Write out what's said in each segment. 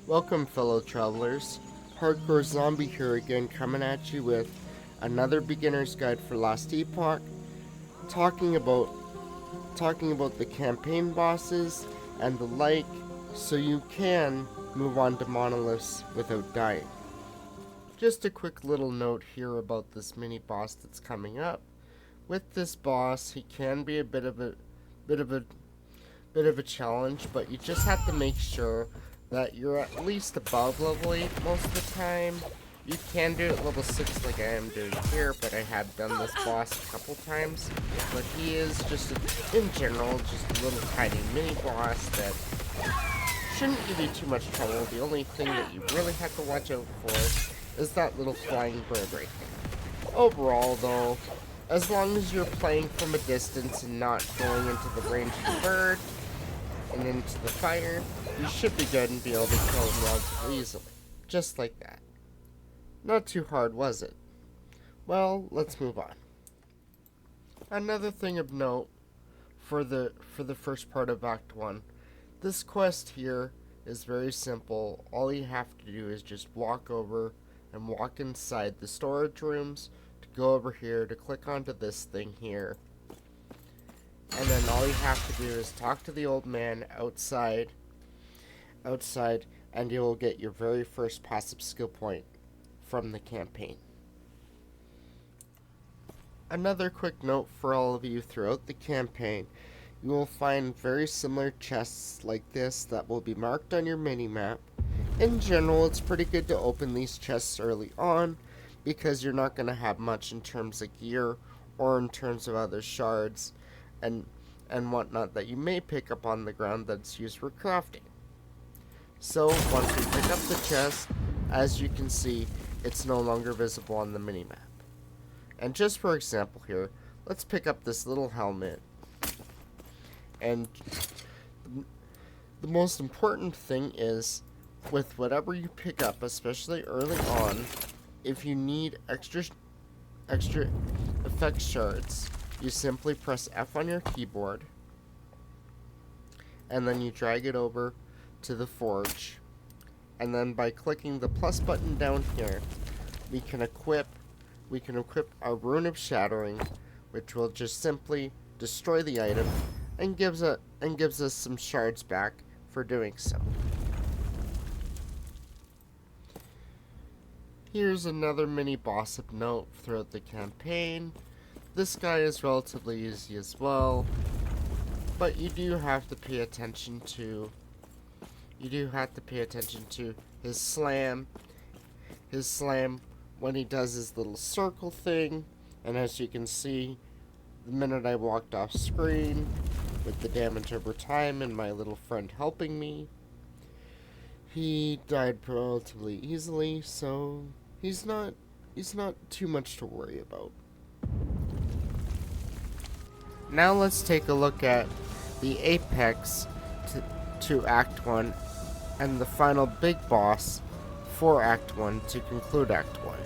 Welcome, fellow travelers. Hardcore Zombie here again, coming at you with another beginner's guide for Last Epoch, talking about the campaign bosses and the like, so you can move on to monoliths without dying. Just a quick little note here about this mini boss that's coming up. With this boss, he can be a bit of a challenge, but you just have to make sure that you're at least above level 8 most of the time. You can do it at level 6 like I am doing here, but I have done this boss a couple times. But he is just, in general, just a little tiny mini boss that shouldn't give you too much trouble. The only thing that you really have to watch out for is that little flying bird right there. Overall, though, as long as you're playing from a distance and not going into the range of the bird and into the fire, you should be good and be able to kill him relatively easily. Just like that. Not too hard, was it? Well, let's move on. Another thing of note for the first part of Act 1. This quest here is very simple. All you have to do is just walk over and walk inside the storage rooms to go over here to click onto this thing here. And then all you have to do is talk to the old man outside, and you will get your very first passive skill point from the campaign. Another quick note for all of you: throughout the campaign, you will find very similar chests like this that will be marked on your mini-map. In general, it's pretty good to open these chests early on, because you're not going to have much in terms of gear or in terms of other shards and whatnot that you may pick up on the ground that's used for crafting. So once we pick up the chest, as you can see, it's no longer visible on the minimap. And just for example here, let's pick up this little helmet. And the most important thing is, with whatever you pick up, especially early on, if you need extra effect shards, you simply press F on your keyboard, and then you drag it over to the forge, and then by clicking the plus button down here, we can equip our Rune of Shattering, which will just simply destroy the item and gives us some shards back for doing so. Here's another mini boss of note throughout the campaign. This guy is relatively easy as well, but you do have to pay attention to his slam. His slam when he does his little circle thing, and as you can see, the minute I walked off screen with the damage over time and my little friend helping me, he died relatively easily, so he's not too much to worry about. Now let's take a look at the apex to Act 1 and the final big boss for Act 1 to conclude Act 1.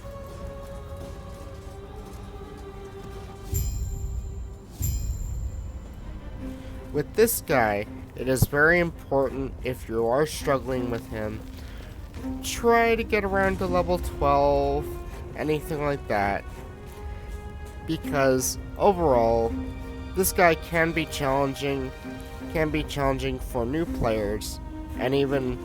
With this guy, it is very important, if you are struggling with him, try to get around to level 12, anything like that, because overall, this guy can be challenging for new players and even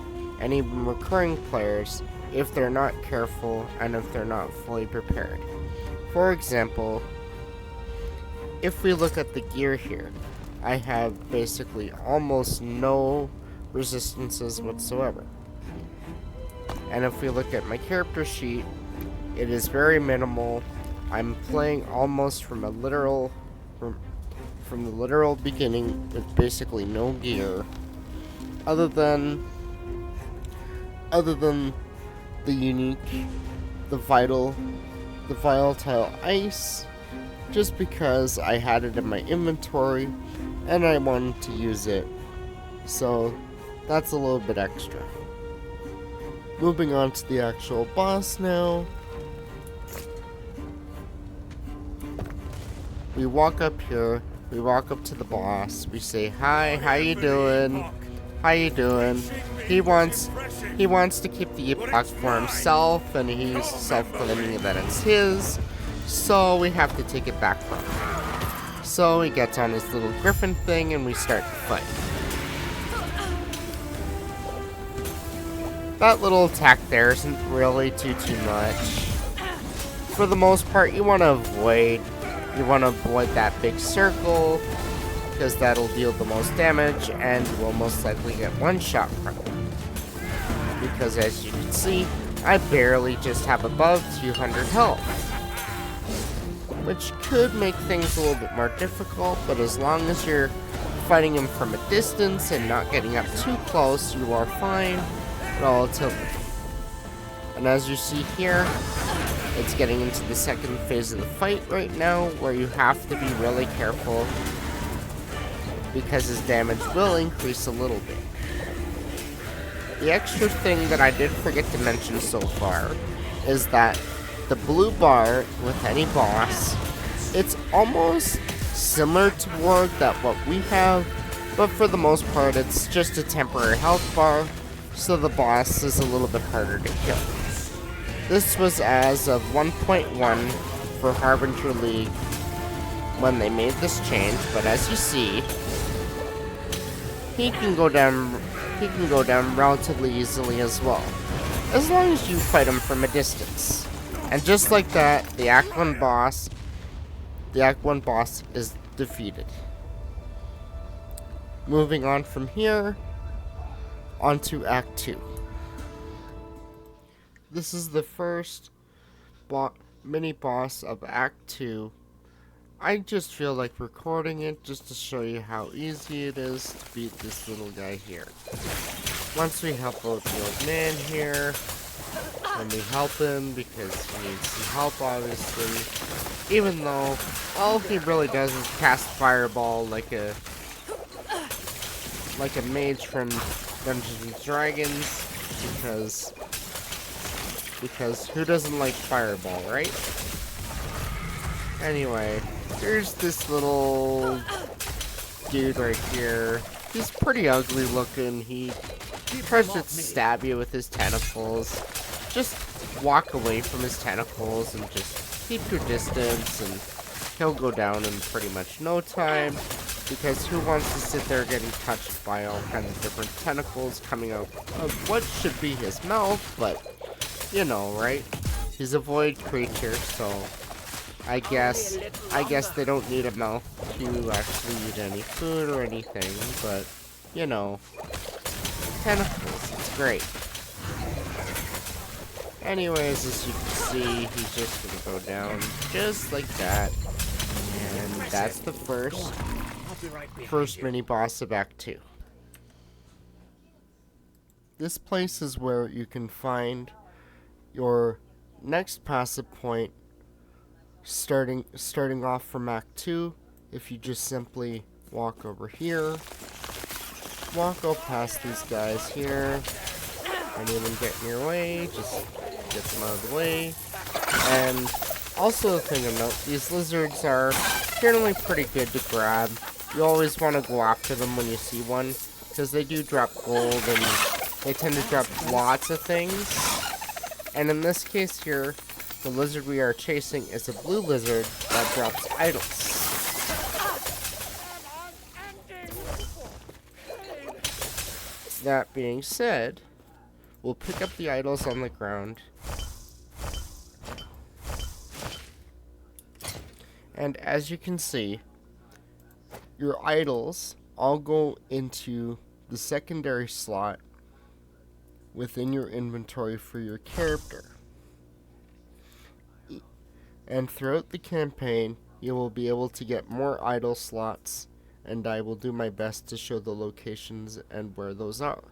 recurring players if they're not careful and if they're not fully prepared. For example, if we look at the gear here, I have basically almost no resistances whatsoever. And if we look at my character sheet, it is very minimal. I'm playing almost from the literal beginning with basically no gear, other than the volatile ice, just because I had it in my inventory and I wanted to use it, so that's a little bit extra. Moving on to the actual boss now. We walk up here, we walk up to the boss, we say, "Hi, how you doing? How you doing?" He wants He wants to keep the epoch for himself, and he's self-claiming that it's his, so we have to take it back from him. So he gets on his little griffin thing, and we start the fight. That little attack there isn't really too much. For the most part, you want to avoid that big circle, because that'll deal the most damage, and you will most likely get one shot from it. Because as you can see, I barely just have above 200 health. Which could make things a little bit more difficult, but as long as you're fighting him from a distance and not getting up too close, you are fine relatively. And as you see here, it's getting into the second phase of the fight right now, where you have to be really careful, because his damage will increase a little bit. The extra thing that I did forget to mention so far is that the blue bar with any boss, it's almost similar toward that what we have, but for the most part it's just a temporary health bar, so the boss is a little bit harder to kill. This was as of 1.1 for Harbinger League when they made this change, but as you see, he can go down relatively easily as well, as long as you fight him from a distance. And just like that, the Act 1 boss is defeated. Moving on from here, onto Act 2. This is the first mini-boss of Act 2. I just feel like recording it just to show you how easy it is to beat this little guy here. Once we help out the old man here, and we help him because he needs some help obviously, even though all he really does is cast Fireball like a mage from Dungeons and Dragons, because who doesn't like Fireball, right? Anyway, there's this little dude right here. He's pretty ugly looking. He tries to stab you with his tentacles. Just walk away from his tentacles and just keep your distance, and he'll go down in pretty much no time. Because who wants to sit there getting touched by all kinds of different tentacles coming out of what should be his mouth, but you know, right? He's a void creature, so I guess they don't need a mouth to actually eat any food or anything, but you know, tentacles, it's great. Anyways, as you can see, he's just gonna go down just like that, and that's the first mini boss of Act 2. This place is where you can find your next passive point starting off from Act 2. If you just simply walk over here, walk up past these guys here, and even get in your way, just get them out of the way. And also a thing of note, these lizards are generally pretty good to grab. You always want to go after them when you see one, because they do drop gold, and they tend to drop lots of things. And in this case here, the lizard we are chasing is a blue lizard that drops idols. That being said, we'll pick up the idols on the ground. And as you can see, your idols all go into the secondary slot within your inventory for your character. And throughout the campaign, you will be able to get more idol slots, and I will do my best to show the locations and where those are.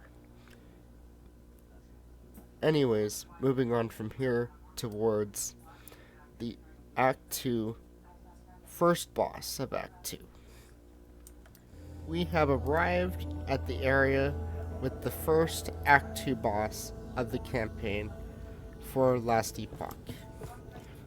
Anyways, moving on from here towards the Act 2 first boss of Act 2. We have arrived at the area with the first Act 2 boss of the campaign for Last Epoch.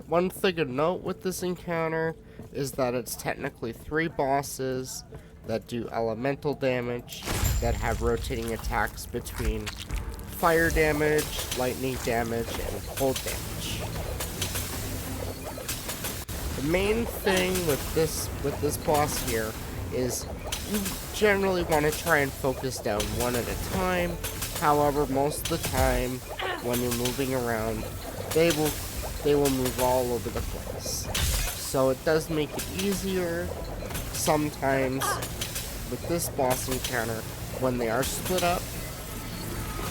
One thing to note with this encounter is that it's technically 3 bosses that do elemental damage, that have rotating attacks between fire damage, lightning damage, and cold damage. The main thing with this boss here is you generally want to try and focus down one at a time. However, most of the time when you're moving around, they will move all over the place. So it does make it easier sometimes with this boss encounter when they are split up.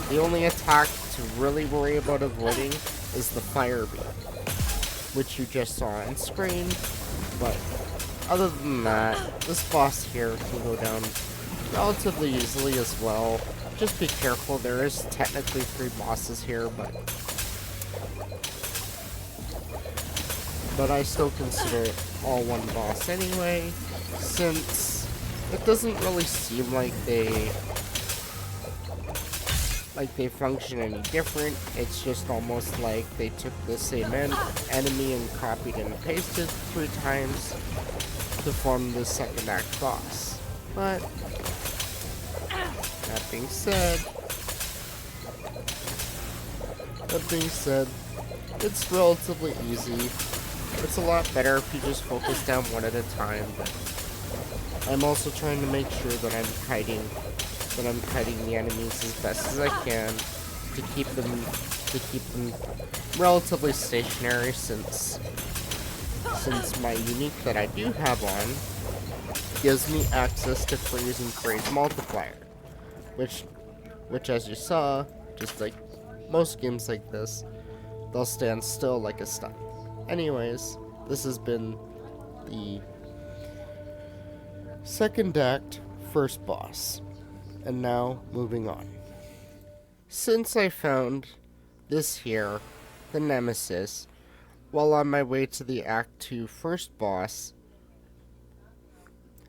The only attack to really worry about avoiding is the fire beam, which you just saw on screen. But other than that, this boss here can go down relatively easily as well. Just be careful, there is technically 3 bosses here, but I still consider it all one boss anyway, since it doesn't really seem like they function any different. It's just almost like they took the same enemy and copied and pasted 3 times to form the second act boss. But that being said, it's relatively easy. It's a lot better if you just focus down one at a time, but I'm also trying to make sure that I'm kiting the enemies as best as I can to keep them relatively stationary, since my unique that I do have on gives me access to freeze and freeze multiplier, which as you saw, just like most games like this, they'll stand still like a stun. Anyways, this has been the second act first boss. And now, moving on. Since I found this here, the Nemesis, while on my way to the Act 2 first boss,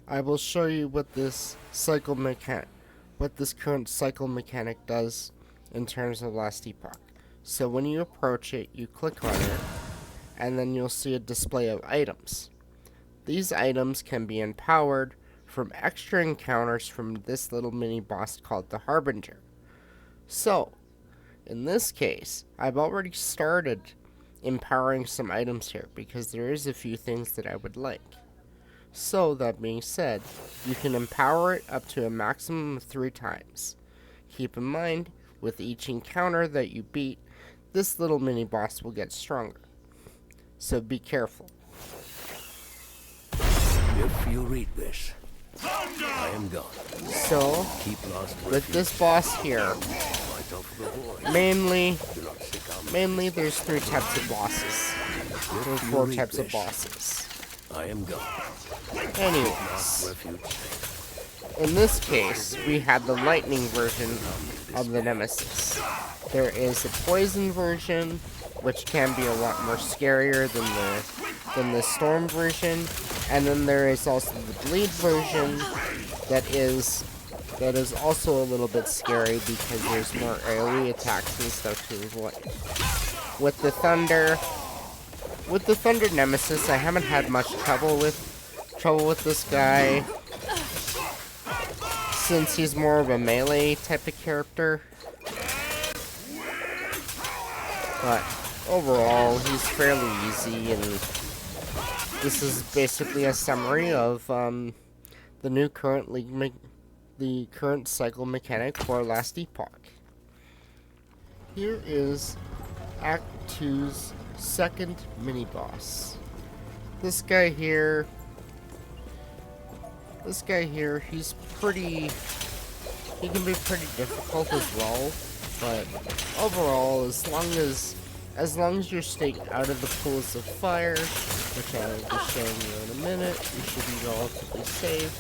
I will show you what this current cycle mechanic does in terms of Last Epoch. So when you approach it, you click on it, and then you'll see a display of items. These items can be empowered from extra encounters from this little mini boss called the Harbinger. So, in this case, I've already started empowering some items here because there is a few things that I would like. So, that being said, you can empower it up to a maximum of 3 times. Keep in mind, with each encounter that you beat, this little mini boss will get stronger. So be careful. If you read this, I am gone. So, with this boss here, mainly there's 3 types of bosses. Or 4 types of bosses. I am gone. Anyways, in this case, we have the lightning version of the Nemesis. There is a poison version, which can be a lot more scarier than the storm version, and then there is also the bleed version that is also a little bit scary because there's more AoE attacks and stuff to avoid. With the thunder Nemesis, I haven't had much trouble with this guy, since he's more of a melee type of character. But overall, he's fairly easy, and this is basically a summary of the current cycle mechanic for Last Epoch. Here is Act 2's second mini boss. This guy here, he can be pretty difficult as well, but overall, as long as you're staying out of the pools of fire, which I will be showing you in a minute, you should be relatively safe,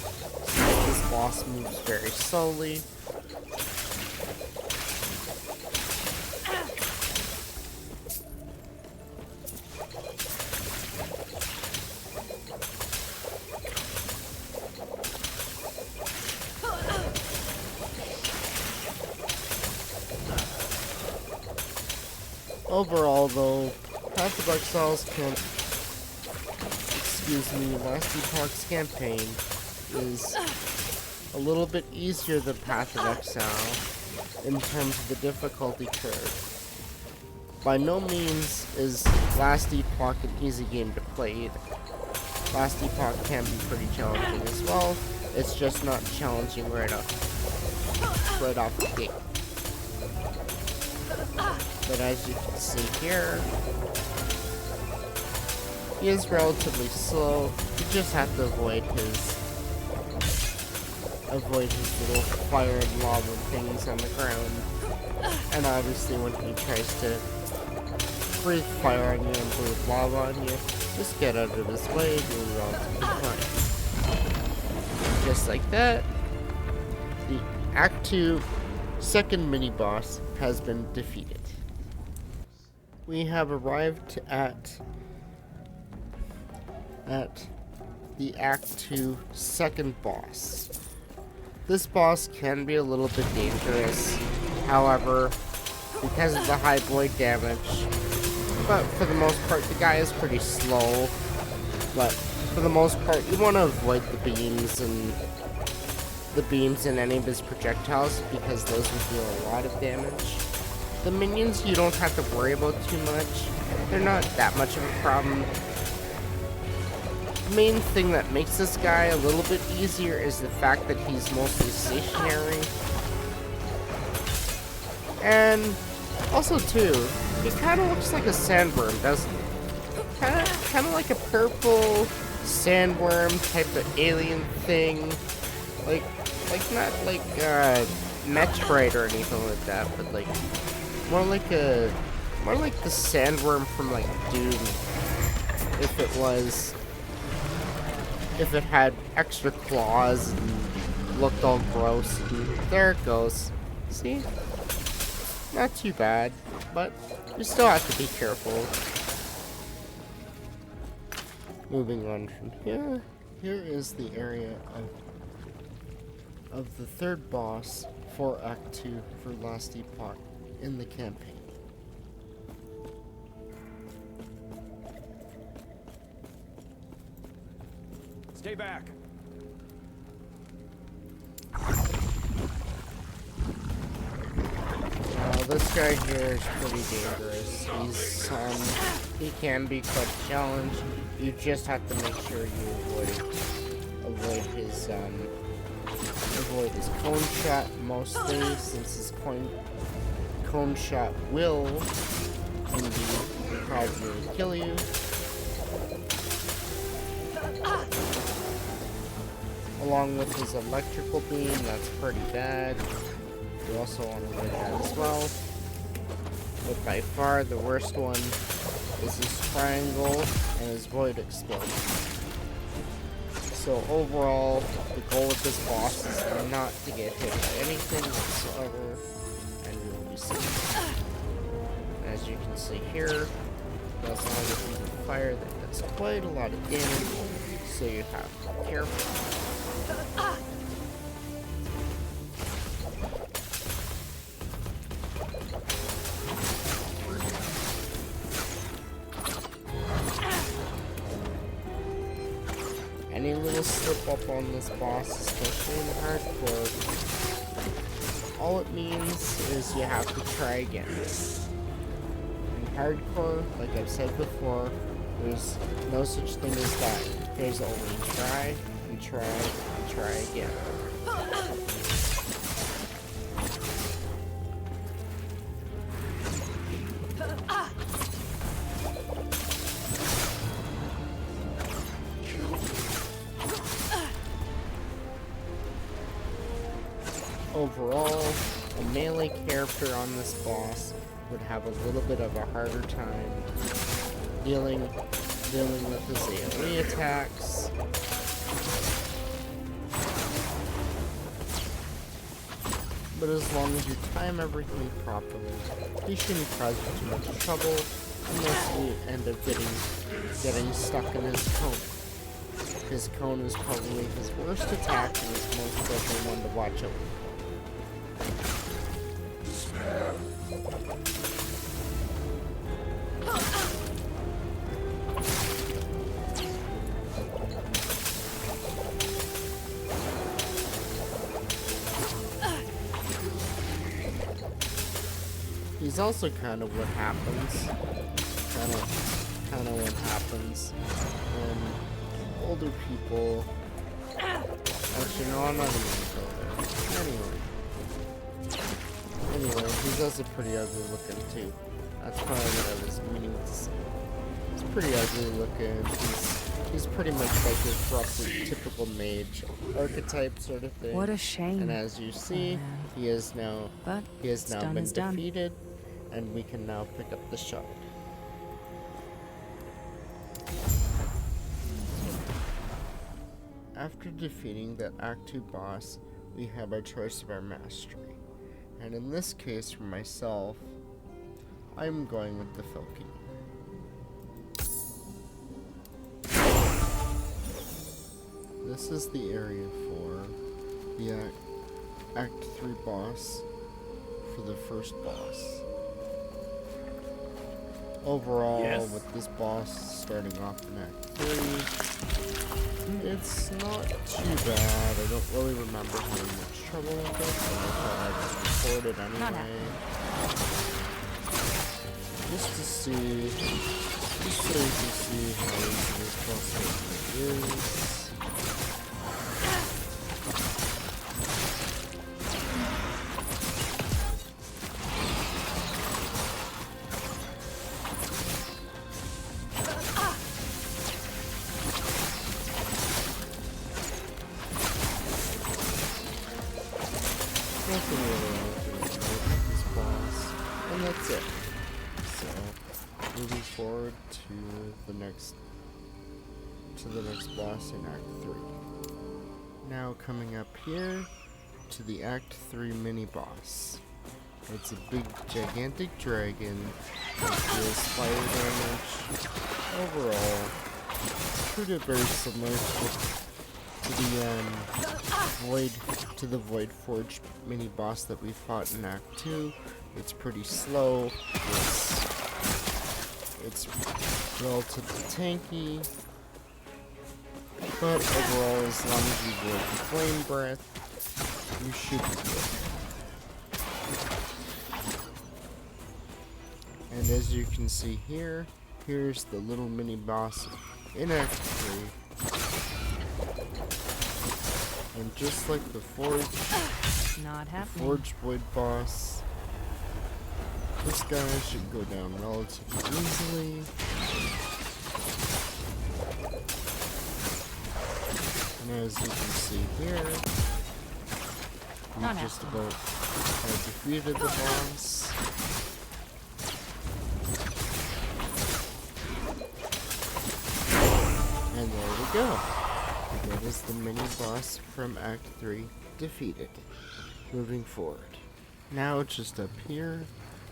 since this boss moves very slowly. Overall, though, Path of Exile's Last Epoch's campaign is a little bit easier than Path of Exile, in terms of the difficulty curve. By no means is Last Epoch an easy game to play. Last Epoch can be pretty challenging as well. It's just not challenging right off the gate. But as you can see here, he is relatively slow. You just have to avoid his little fire and lava things on the ground. And obviously when he tries to breathe fire on you and breathe lava on you, just get out of his way, you'll be relatively fine. Just like that, the Act 2 second mini-boss has been defeated. We have arrived at the Act 2 second boss. This boss can be a little bit dangerous, however, because of the high void damage. But for the most part, the guy is pretty slow. But for the most part, you want to avoid the beams and any of his projectiles because those will deal a lot of damage. The minions you don't have to worry about too much. They're not that much of a problem. The main thing that makes this guy a little bit easier is the fact that he's mostly stationary. And also too, he kind of looks like a sandworm, doesn't he? Kind of like a purple sandworm type of alien thing. Like not like Metroid or anything like that, but like more like the sandworm from like Doom. If it had extra claws and looked all gross. And there it goes. See? Not too bad, but you still have to be careful. Moving on from here, here is the area of the third boss for Act 2 for Last Epoch in the campaign. Stay back. This guy here is pretty dangerous. He can be quite challenged. You just have to make sure you avoid his cone shot mostly, since his cone shot will indeed probably kill you. Along with his electrical beam, that's pretty bad. You also want to avoid that as well. But by far the worst one is his triangle and his void explosion. So overall, the goal of this boss is not to get hit by anything whatsoever, and you will be safe. As you can see here, that's not a beam of fire that does quite a lot of damage, so you have to be careful. Any little slip up on this boss, especially in hardcore, all it means is you have to try again. In hardcore, like I've said before, there's no such thing as that. There's only try and try and try again. Overall, a melee character on this boss would have a little bit of a harder time dealing with his AoE attacks. But as long as you time everything properly, he shouldn't cause you too much trouble unless you end up getting stuck in his cone. His cone is probably his worst attack and his most deadly one to watch out. He's also kind of what happens. Kind of what happens when older people. Actually, no, I'm not even gonna go there. Anyway, he's also pretty ugly looking too. That's probably what I was meaning to say. He's pretty ugly looking. He's pretty much like your roughly typical mage archetype sort of thing. What a shame. And as you see, he has now been defeated, and we can now pick up the shard. After defeating that Act 2 boss, we have our choice of our mastery. And in this case, for myself, I'm going with the Filking. This is the area for the Act 3 boss for the first boss. Overall, with this boss starting off in Act 3, it's not too bad. I don't really remember having much trouble with this, so I thought I'd just record it anyway. Just so you can see how easy this boss is. Nothing really else to with this boss, and that's it. So, moving forward to the next boss in Act 3. Now coming up here to the Act 3 mini boss. It's a big, gigantic dragon that deals fire damage. Overall, pretty very similar to the Void Forge mini boss that we fought in Act 2. It's pretty slow. It's relatively tanky. But overall, as long as you avoid the flame breath, you should be good. And as you can see here, here's the little mini boss in Act 3. And just like the Forge Void boss, this guy should go down relatively easily. And as you can see here, we just about defeated the boss. And there we go. That is the mini boss from Act 3 defeated. Moving forward. Now just up here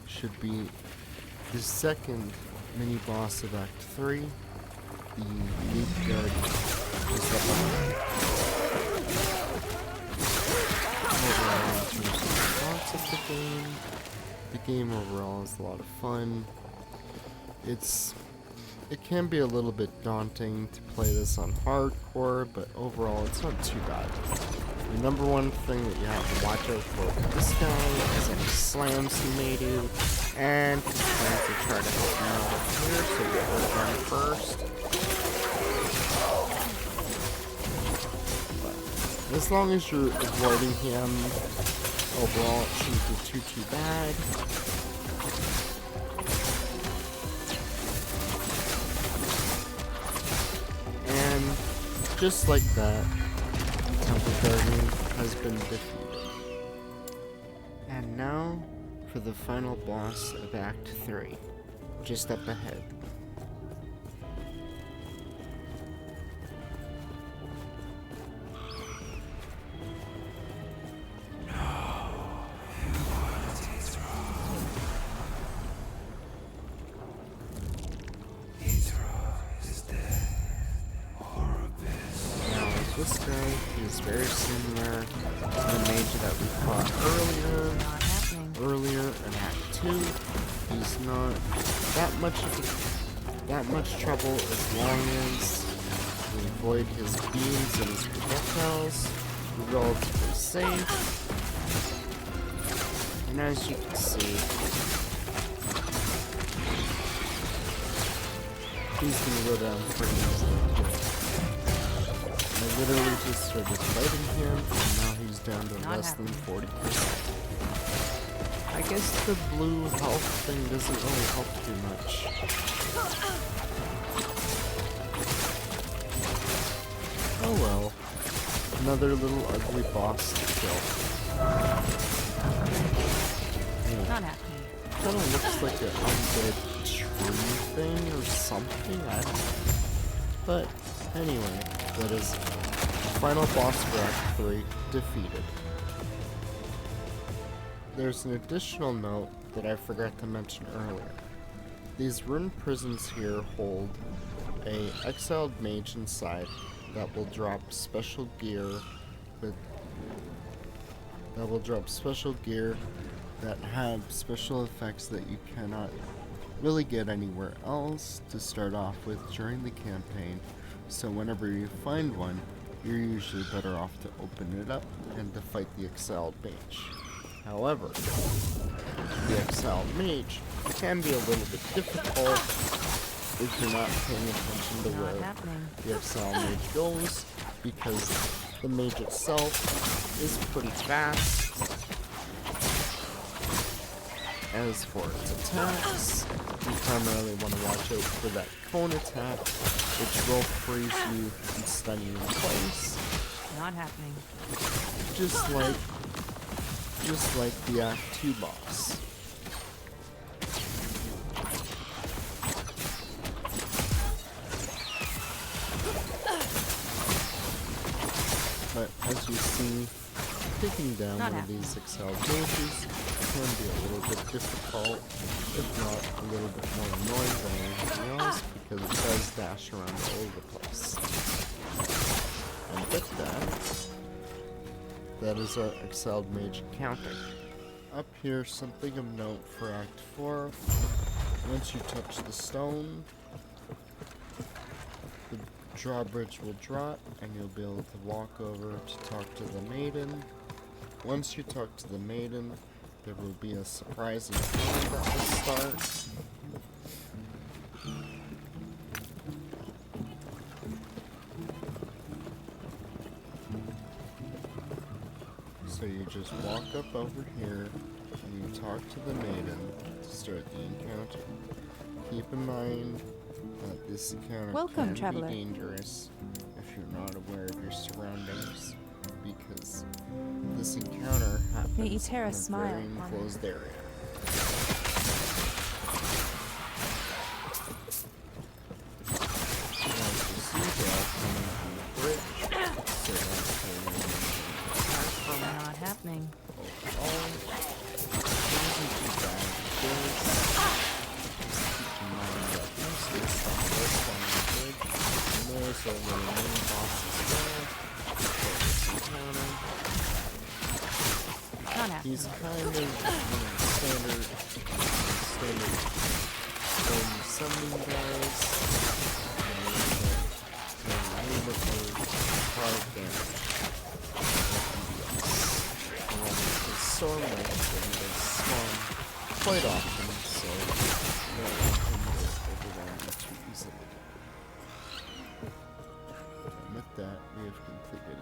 should be the second mini boss of Act 3, the Leaf Guardian. Just up behind. Overall, in terms of the plots of the game overall is a lot of fun. It can be a little bit daunting to play this on hardcore, but overall it's not too bad. The number one thing that you have to watch out for with this guy is any slams he may do, and he's going to try to help you over here, so we'll go down first. But as long as you're avoiding him, overall it shouldn't be too bad. Just like that, Temple Guardian has been defeated. And now, for the final boss of Act 3, just up ahead. This guy is very similar to the mage that we fought earlier in Act 2. He's not that much trouble as long as we avoid his beams and his projectiles. We're relatively safe. And as you can see, he's gonna go down pretty easily too. I literally just started fighting him, and now he's down to less than 40%. I guess the blue health thing doesn't really help too much. Oh well. Another little ugly boss to kill. Not happening. Kinda looks like an undead tree thing or something, I don't know. But anyway, that is final boss for Act 3 defeated. There's an additional note that I forgot to mention earlier. These ruined prisons here hold a exiled mage inside that will drop special gear that have special effects that you cannot really get anywhere else to start off with during the campaign. So whenever you find one, you're usually better off to open it up and to fight the exiled mage. However, the exiled mage can be a little bit difficult if you're not paying attention to where the exiled mage goes, because the mage itself is pretty fast. As for its attacks, you primarily want to watch out for that cone attack, which will freeze you and stun you in place. Not happening. Just like the Act 2 boss. But as you see, taking down one of these exiled mages can be a little bit difficult, if not a little bit more annoying than anything else, because it does dash around all over the place. And with that is our exiled mage encounter. Up here, something of note for Act 4. Once you touch the stone, the drawbridge will drop, and you'll be able to walk over to talk to the maiden. Once you talk to the maiden, there will be a surprising sound that will start. So you just walk up over here and you talk to the maiden to start the encounter. Keep in mind that this encounter can be dangerous if you're not aware of your surroundings, because this encounter happens in a very enclosed area. As you see, they're coming from the bridge, so that's Not happening. He's kind of standard summoning guys. A little bit more hard damage. His storm range and they spawn quite often, so no one can overwhelm you too easily. And with that, we have completed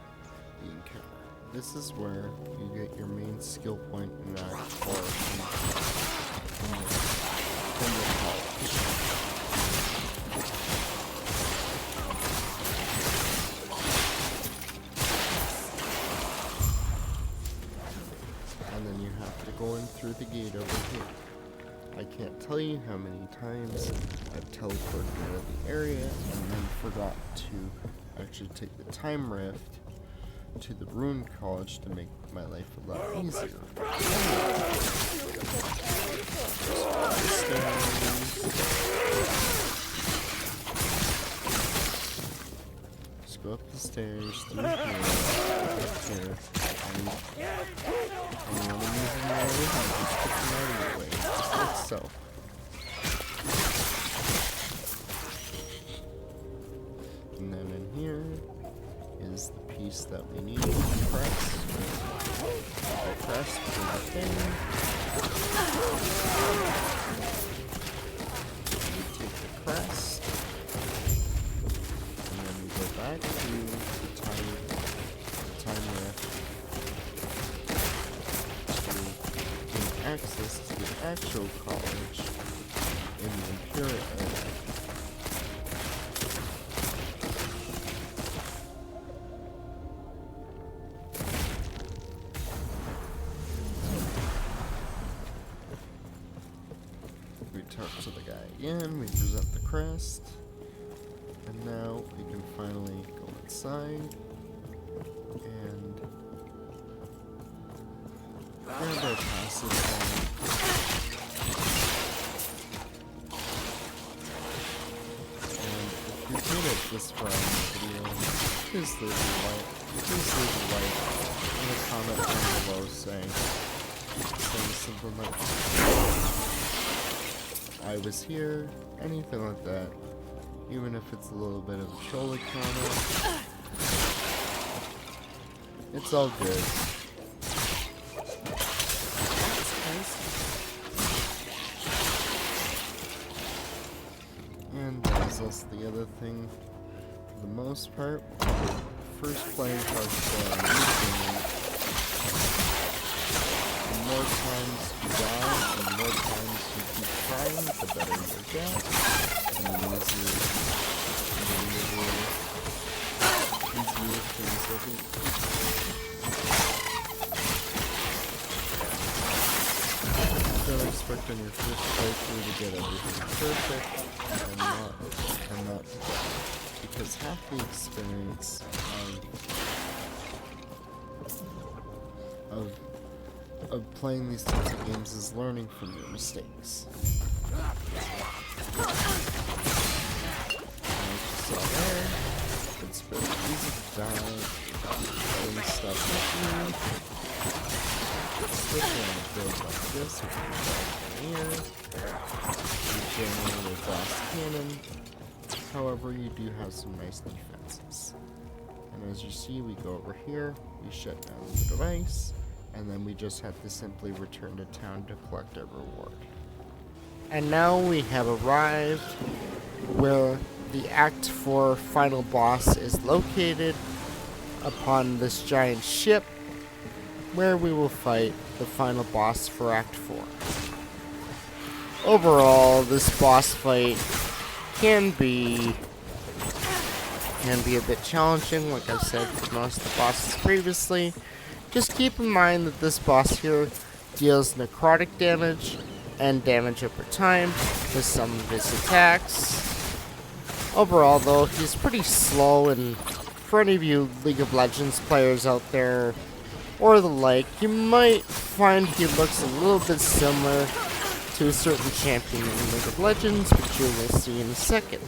the encounter. This is where you get your main skill point in Act 4 from the college. And then you have to go in through the gate over here. I can't tell you how many times I've teleported out of the area and then forgot to actually take the time rift to the Rune College to make my life a lot easier. Just go up the stairs, through here, up here, and you want to move them all over, just put them out of your way, just like so. And then in here is the piece that we need to press. I'll press for that thing. You take the crest, knowledge in the Imperial area. We talk to the guy again, we present the crest, and now we can finally go inside and grab our passes on. And if you made it this far in the video, please leave a like and a comment down below saying something like I was here, anything like that, even if it's a little bit of a troll comment. It's all good. And that's also the other thing, for the most part, first playing hardcore on YouTube, the more times you die, and the more times you keep trying, the better you get, and the easier things will be. Don't expect on your first playthrough to get everything perfect, and not because half the experience of playing these types of games is learning from your mistakes. As you saw there, it's very easy to die, getting stuff like especially on a build like this, which is right here. You generate a glass cannon. However, you do have some nice defenses. And as you see, we go over here, we shut down the device, and then we just have to simply return to town to collect our reward. And now we have arrived where the Act 4 final boss is located upon this giant ship, where we will fight the final boss for Act 4. Overall, this boss fight can be a bit challenging, like I've said for most of the bosses previously. Just keep in mind that this boss here deals necrotic damage and damage over time with some of his attacks. Overall though, he's pretty slow, and for any of you League of Legends players out there or the like, you might find he looks a little bit similar to a certain champion in League of Legends, which you will see in a second.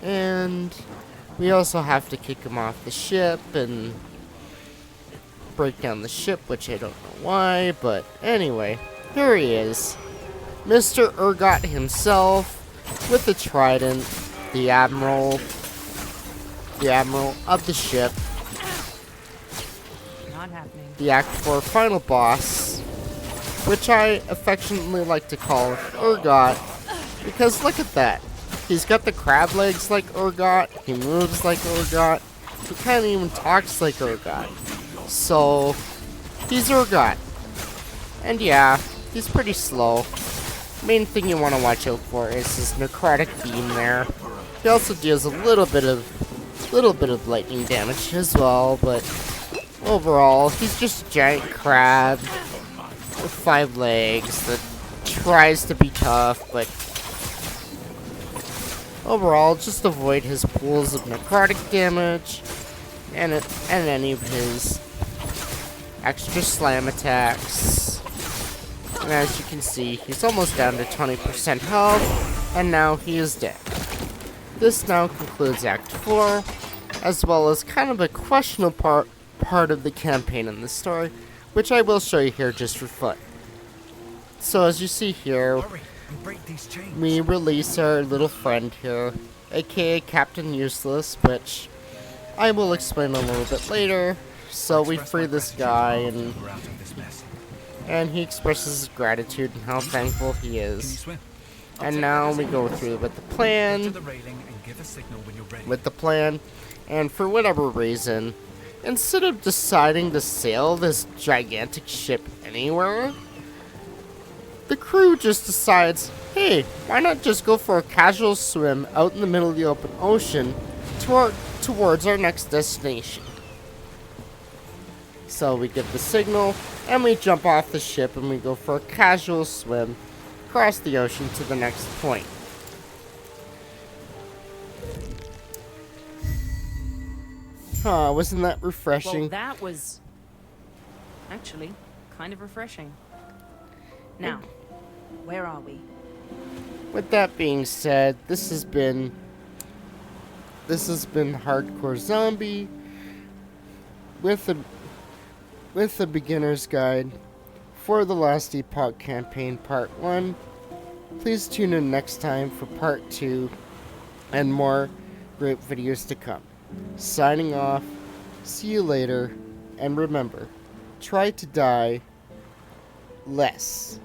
And we also have to kick him off the ship and break down the ship, which I don't know why, but anyway, here he is. Mr. Urgot himself, with the trident, the admiral of the ship, Not happening. the Act 4 final boss, which I affectionately like to call Urgot, because look at that. He's got the crab legs like Urgot, he moves like Urgot, he kind of even talks like Urgot. So, he's Urgot. And yeah, he's pretty slow. Main thing you want to watch out for is his necrotic beam there. He also deals a little bit of lightning damage as well, but overall, he's just a giant crab with 5 legs that tries to be tough, but overall, just avoid his pools of necrotic damage and any of his extra slam attacks. And as you can see, he's almost down to 20% health, and now he is dead. This now concludes Act 4, as well as kind of a questionable part of the campaign in this story, which I will show you here just for fun. So as you see here, we release our little friend here, aka Captain Useless, which I will explain a little bit later. So we free this guy, and he expresses his gratitude and how thankful he is. And now we go through with the plan, and for whatever reason, instead of deciding to sail this gigantic ship anywhere, the crew just decides, hey, why not just go for a casual swim out in the middle of the open ocean towards our next destination. So we give the signal, and we jump off the ship and we go for a casual swim across the ocean to the next point. Wasn't that refreshing? Well, that was actually kind of refreshing. Now, where are we? With that being said, this has been Hardcore Zombie with a beginner's guide for the Last Epoch campaign part 1. Please tune in next time for part 2 and more great videos to come. Signing off. See you later, and remember, try to die less.